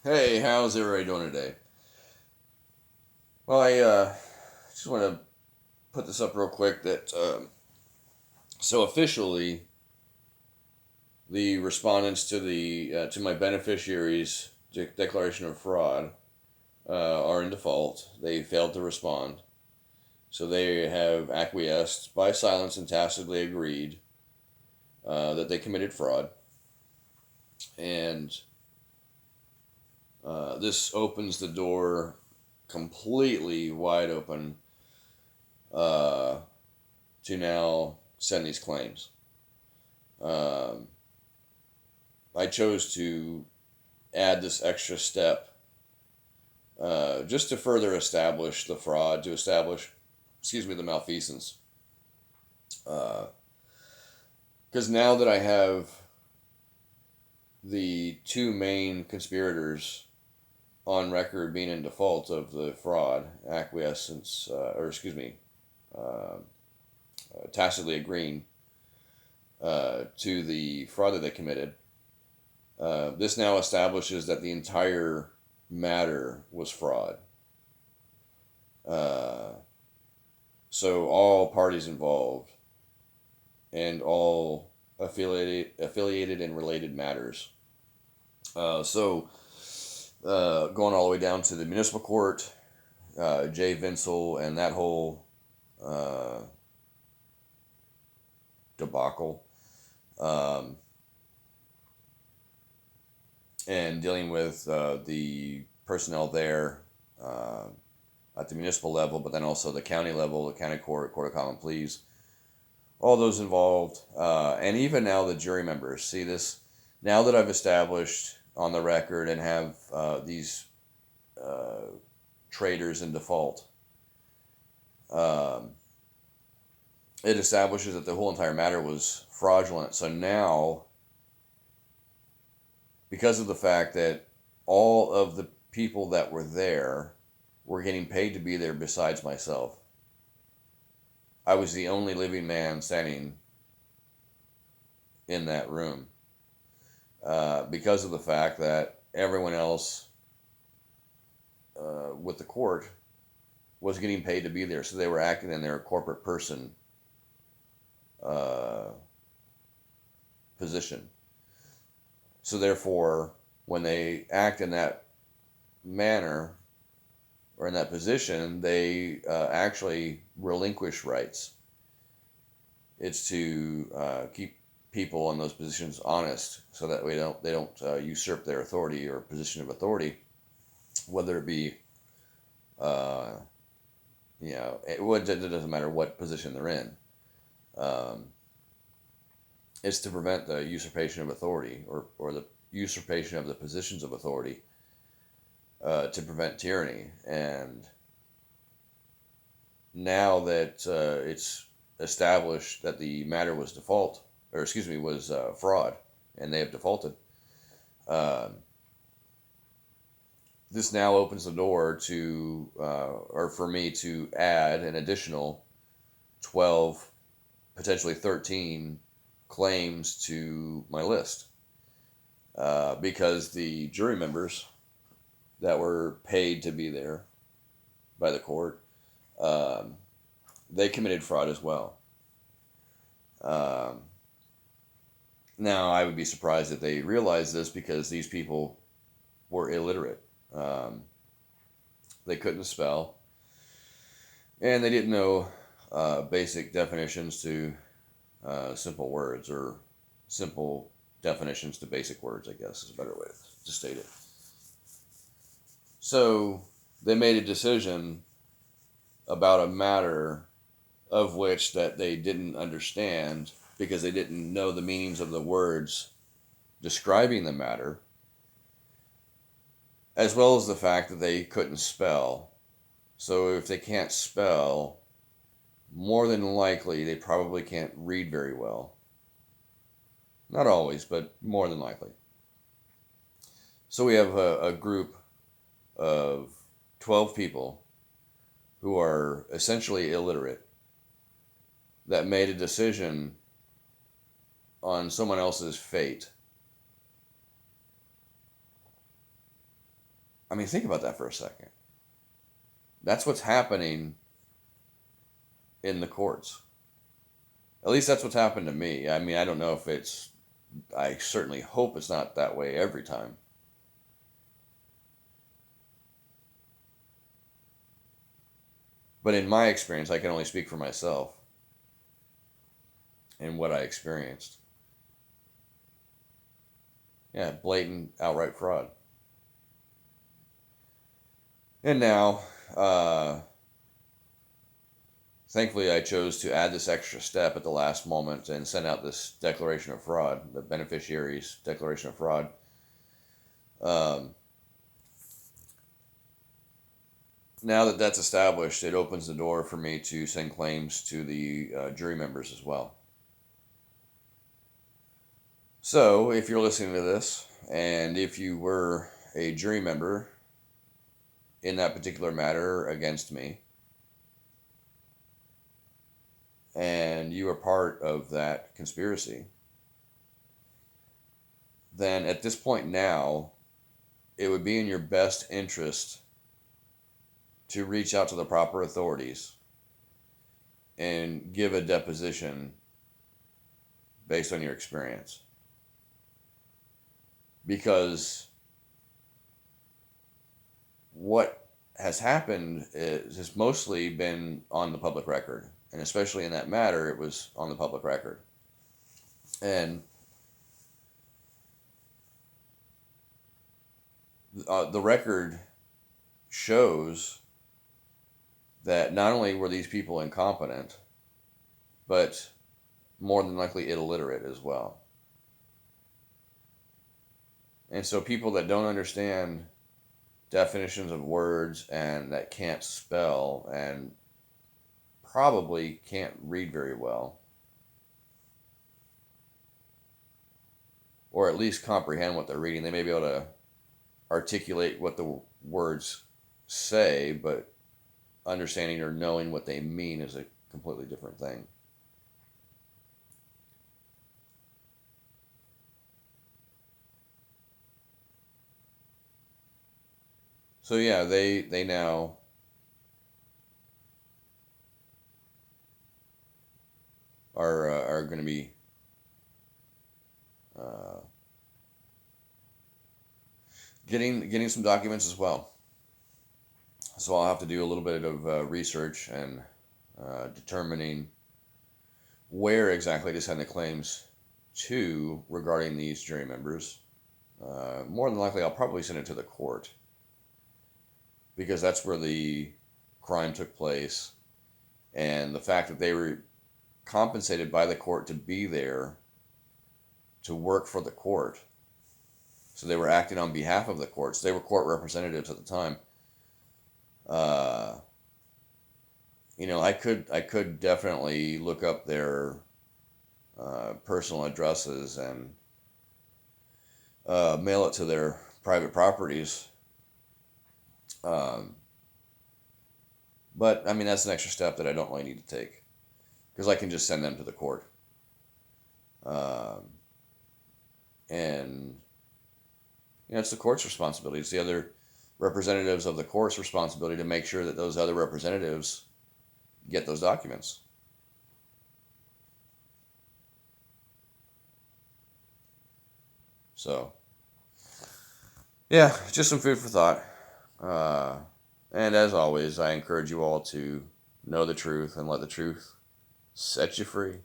Hey, how's everybody doing today? Well, I just want to put this up real quick that so officially the respondents to the to my beneficiaries declaration of fraud are in default. They failed to respond, so they have acquiesced by silence and tacitly agreed that they committed fraud, and this opens the door completely wide open uh, to now send these claims. Um, I chose to add this extra step just to further establish the fraud, to establish, excuse me, the malfeasance. Because now that I have the two main conspirators on record being in default of the fraud, acquiescence, or excuse me, uh, tacitly agreeing to the fraud that they committed, this now establishes that the entire matter was fraud. Uh, so all parties involved and all affiliated and related matters. Going all the way down to the municipal court, Jay Vinsel and that whole uh, debacle, um, and dealing with the personnel there uh, at the municipal level, but then also the county level, the county court, court of common pleas, all those involved, and even now the jury members. See this now that I've established on the record and have these uh, traders in default. Um, it establishes that the whole entire matter was fraudulent. So now, because of the fact that all of the people that were there were getting paid to be there besides myself, I was the only living man standing in that room. Because of the fact that everyone else with the court was getting paid to be there, so they were acting in their corporate person uh, position. So therefore, when they act in that manner or in that position, they actually relinquish rights. It's to keep people in those positions honest, so that they don't usurp their authority or position of authority, whether it be uh, it doesn't matter what position they're in. Um, it's to prevent the usurpation of authority or the usurpation of the positions of authority, to prevent tyranny. And now that it's established that the matter was fraud, and they have defaulted, um, this now opens the door to, or for me to add an additional 12, potentially 13 claims to my list. Because the jury members that were paid to be there by the court, um, they committed fraud as well. Um, Now, I would be surprised if they realized this, because these people were illiterate. Um, they couldn't spell, and they didn't know basic definitions to simple words, or simple definitions to basic words, I guess is a better way to state it. So they made a decision about a matter of which that they didn't understand, because they didn't know the meanings of the words describing the matter, as well as the fact that they couldn't spell. So if they can't spell, more than likely they probably can't read very well. Not always, but more than likely. So we have a group of 12 people who are essentially illiterate that made a decision on someone else's fate. I mean, think about that for a second. That's what's happening in the courts. At least that's what's happened to me. I mean, I don't know if it's, I certainly hope it's not that way every time. But in my experience, I can only speak for myself and what I experienced. Yeah, blatant, outright fraud. And now, thankfully, I chose to add this extra step at the last moment and send out this declaration of fraud, the beneficiary's declaration of fraud. Um, Now that that's established, it opens the door for me to send claims to the jury members as well. So, if you're listening to this, and if you were a jury member in that particular matter against me, and you are part of that conspiracy, then at this point now, it would be in your best interest to reach out to the proper authorities and give a deposition based on your experience. Because what has happened has mostly been on the public record. And especially in that matter, it was on the public record. And the record shows that not only were these people incompetent, but more than likely illiterate as well. And so people that don't understand definitions of words and that can't spell and probably can't read very well, or at least comprehend what they're reading. They may be able to articulate what the words say, but understanding or knowing what they mean is a completely different thing. So yeah, they now are going to be uh, getting some documents as well. So I'll have to do a little bit of research and determining where exactly to send the claims to regarding these jury members. More than likely, I'll probably send it to the court because that's where the crime took place, and the fact that they were compensated by the court to be there to work for the court. So they were acting on behalf of the courts. They were court representatives at the time. Uh, I could definitely look up their personal addresses and mail it to their private properties. Um, but I mean, that's an extra step that I don't really need to take because I can just send them to the court. Um, and it's the court's responsibility. It's the other representatives of the court's responsibility to make sure that those other representatives get those documents. So, yeah, just some food for thought. And as always, I encourage you all to know the truth and let the truth set you free.